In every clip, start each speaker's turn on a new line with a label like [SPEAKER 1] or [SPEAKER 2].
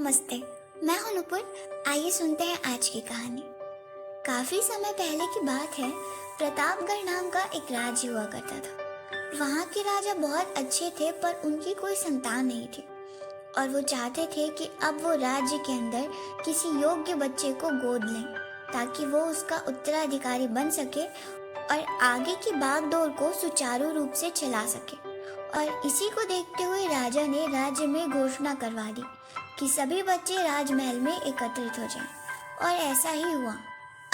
[SPEAKER 1] नमस्ते। मैं हूं नुपुर। आइए सुनते हैं आज की कहानी। काफी समय पहले की बात है। प्रतापगढ़ नाम का एक राज्य हुआ करता था। वहां के राजा बहुत अच्छे थे, पर उनकी कोई संतान नहीं थी और वो चाहते थे कि अब वो राज्य के अंदर किसी योग्य बच्चे को गोद लें ताकि वो उसका उत्तराधिकारी बन सके और आगे की बागडोर को सुचारू रूप से चला सके। और इसी को देखते हुए राजा ने राज्य में घोषणा करवा दी कि सभी बच्चे राजमहल में एकत्रित हो जाएं। और ऐसा ही हुआ।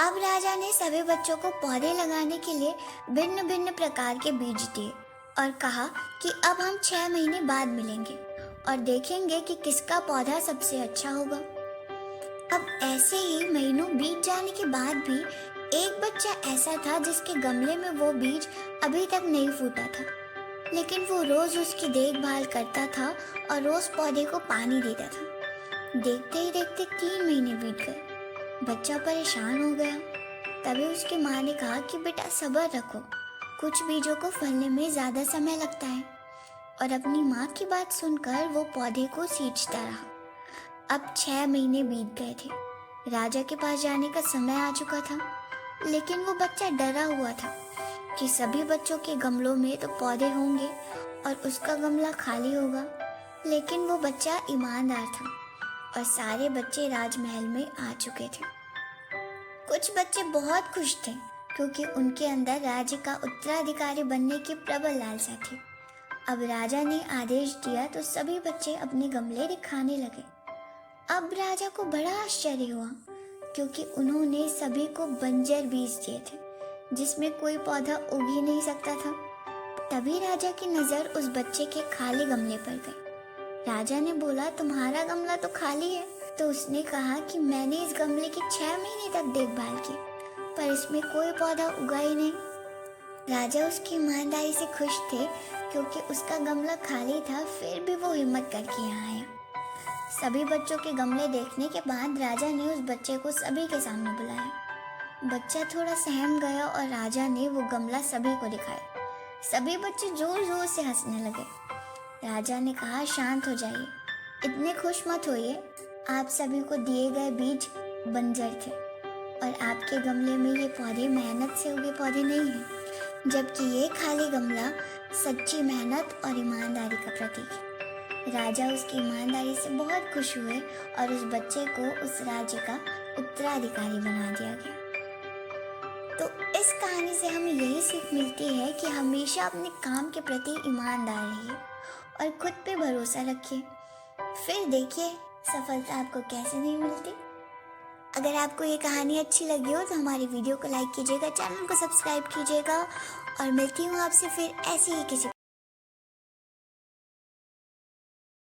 [SPEAKER 1] अब राजा ने सभी बच्चों को पौधे लगाने के लिए भिन्न भिन्न प्रकार के बीज दिए और कहा कि अब हम 6 महीने बाद मिलेंगे और देखेंगे कि किसका पौधा सबसे अच्छा होगा। अब ऐसे ही महीनों बीत जाने के बाद भी एक बच्चा ऐसा था जिसके गमले में वो बीज अभी तक नहीं फूटा था, लेकिन वो रोज उसकी देखभाल करता था और रोज पौधे को पानी देता था। देखते ही देखते 3 महीने बीत गए। बच्चा परेशान हो गया। तभी उसकी माँ ने कहा कि बेटा सब्र रखो, कुछ बीजों को फलने में ज्यादा समय लगता है। और अपनी माँ की बात सुनकर वो पौधे को सींचता रहा। अब 6 महीने बीत गए थे। राजा के पास जाने का समय आ चुका था, लेकिन वो बच्चा डरा हुआ था कि सभी बच्चों के गमलों में तो पौधे होंगे और उसका गमला खाली होगा। लेकिन वो बच्चा ईमानदार था और सारे बच्चे राजमहल में आ चुके थे। कुछ बच्चे बहुत खुश थे क्योंकि उनके अंदर राज्य का उत्तराधिकारी बनने की प्रबल लालसा थी। अब राजा ने आदेश दिया तो सभी बच्चे अपने गमले दिखाने लगे। अब राजा को बड़ा आश्चर्य हुआ क्योंकि उन्होंने सभी को बंजर बीज दिए थे जिसमें कोई पौधा उग ही नहीं सकता था। तभी राजा की नजर उस बच्चे के खाली गमले पर गई। राजा ने बोला, तुम्हारा गमला तो खाली है। तो उसने कहा कि मैंने इस गमले की 6 महीने तक देखभाल की, पर इसमें कोई पौधा उगा ही नहीं। राजा उसकी ईमानदारी से खुश थे क्योंकि उसका गमला खाली था, फिर भी वो हिम्मत करके यहाँ आया। सभी बच्चों के गमले देखने के बाद राजा ने उस बच्चे को सभी के सामने बुलाया। बच्चा थोड़ा सहम गया और राजा ने वो गमला सभी को दिखाया। सभी बच्चे जोर जोर से हंसने लगे। राजा ने कहा, शांत हो जाइए, इतने खुश मत होइए। आप सभी को दिए गए बीज बंजर थे और आपके गमले में ये पौधे मेहनत से उगे पौधे नहीं हैं, जबकि ये खाली गमला सच्ची मेहनत और ईमानदारी का प्रतीक है। राजा उसकी ईमानदारी से बहुत खुश हुए और उस बच्चे को उस राज्य का उत्तराधिकारी बना दिया गया। तो इस कहानी से हमें यही सीख मिलती है कि हमेशा अपने काम के प्रति ईमानदार रहिए और खुद पे भरोसा रखिए। फिर देखिए सफलता आपको कैसे नहीं मिलती। अगर आपको ये कहानी अच्छी लगी हो तो हमारी वीडियो को लाइक कीजिएगा, चैनल को सब्सक्राइब कीजिएगा और मिलती हूँ आपसे फिर ऐसी ही किसी